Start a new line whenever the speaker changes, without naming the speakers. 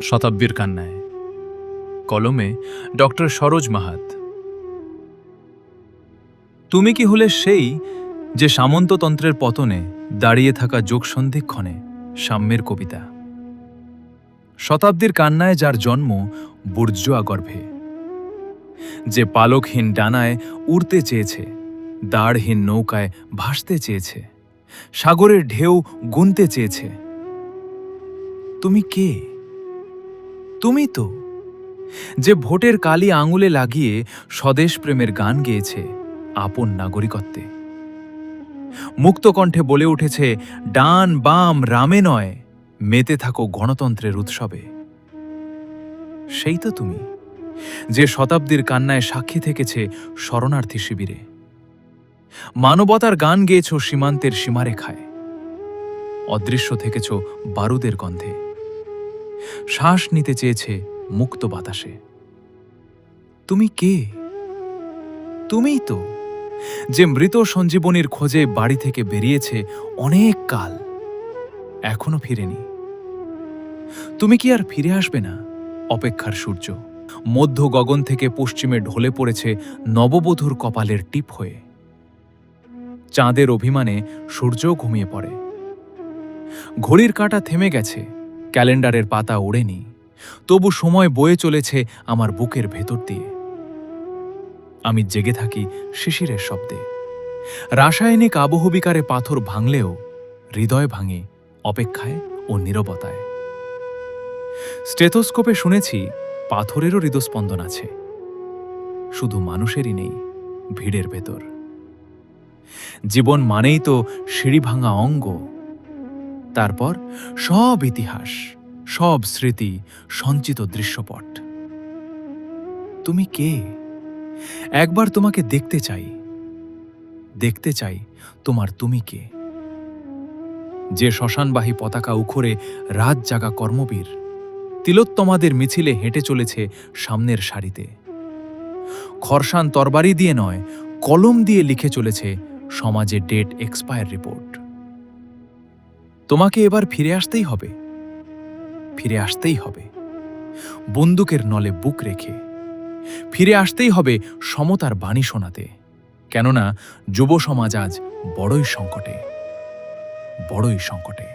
শতাব্দীর কান্নায়। কলমে ডক্টর সরোজ মাহাত। তুমি কি হলে সেই যে সামন্ততন্ত্রের পতনে দাঁড়িয়ে থাকা যোগসন্ধিক্ষণে সাম্যের কবিতা? শতাব্দীর কান্নায় যার জন্ম বুর্জোয়া গর্ভে, যে পালকহীন ডানায় উড়তে চেয়েছে, দাঁড়হীন নৌকায় ভাসতে চেয়েছে, সাগরের ঢেউ গুনতে চেয়েছে। তুমি কে? তুমি তো যে ভোটের কালি আঙুলে লাগিয়ে স্বদেশ প্রেমের গান গেয়েছে আপন নাগরিকত্বে, মুক্তকণ্ঠে বলে উঠেছে ডান বাম রামে নয়, মেতে থাকো গণতন্ত্রের উৎসবে। সেই তো তুমি যে শতাব্দীর কান্নায় সাক্ষী থেকেছে শরণার্থী শিবিরে, মানবতার গান গেয়েছ সীমান্তের সীমারেখায়, অদৃশ্য থেকেছ বারুদের গন্ধে, শ্বাস নিতে চেয়েছে মুক্ত বাতাসে। তুমি কে? তুমিই তো যে মৃত সঞ্জীবনীর খোঁজে বাড়ি থেকে বেরিয়েছে অনেক কাল, এখনো ফিরেনি। তুমি কি আর ফিরে আসবে না? অপেক্ষার সূর্য মধ্য গগন থেকে পশ্চিমে ঢলে পড়েছে নববধূর কপালের টিপ হয়ে। চাঁদের অভিমানে সূর্যও ঘুমিয়ে পড়ে। ঘড়ির কাঁটা থেমে গেছে, ক্যালেন্ডারের পাতা ওড়েনি, তবু সময় বয়ে চলেছে আমার বুকের ভেতর দিয়ে। আমি জেগে থাকি শিশিরের শব্দে, রাসায়নিক আবহবিকারে পাথর ভাঙলেও হৃদয় ভাঙে অপেক্ষায় ও নীরবতায়। স্টেথোস্কোপে শুনেছি পাথরেরও হৃদস্পন্দন আছে, শুধু মানুষেরই নেই ভিড়ের ভেতর। জীবন মানেই তো সিঁড়ি ভাঙা অঙ্গ, তারপর সব ইতিহাস, সব স্মৃতি, সঞ্চিত দৃশ্যপট। তুমি কে? একবার তোমাকে দেখতে চাই, দেখতে চাই তোমার তুমি কে। যে শ্মশানবাহী পতাকা উখড়ে রাত জাগা কর্মবীর, তিলোত্তমাদের মিছিলে হেঁটে চলেছে সামনের সারিতে। খরসান তরবারি দিয়ে নয়, কলম দিয়ে লিখে চলেছে সমাজে ডেট এক্সপায়ার রিপোর্ট। তোমাকে এবার ফিরে আসতেই হবে, ফিরে আসতেই হবে বন্দুকের নলে বুক রেখে, ফিরে আসতেই হবে সমতার বাণী শোনাতে। কেননা যুব সমাজ আজ বড়ই সংকটে, বড়ই সংকটে।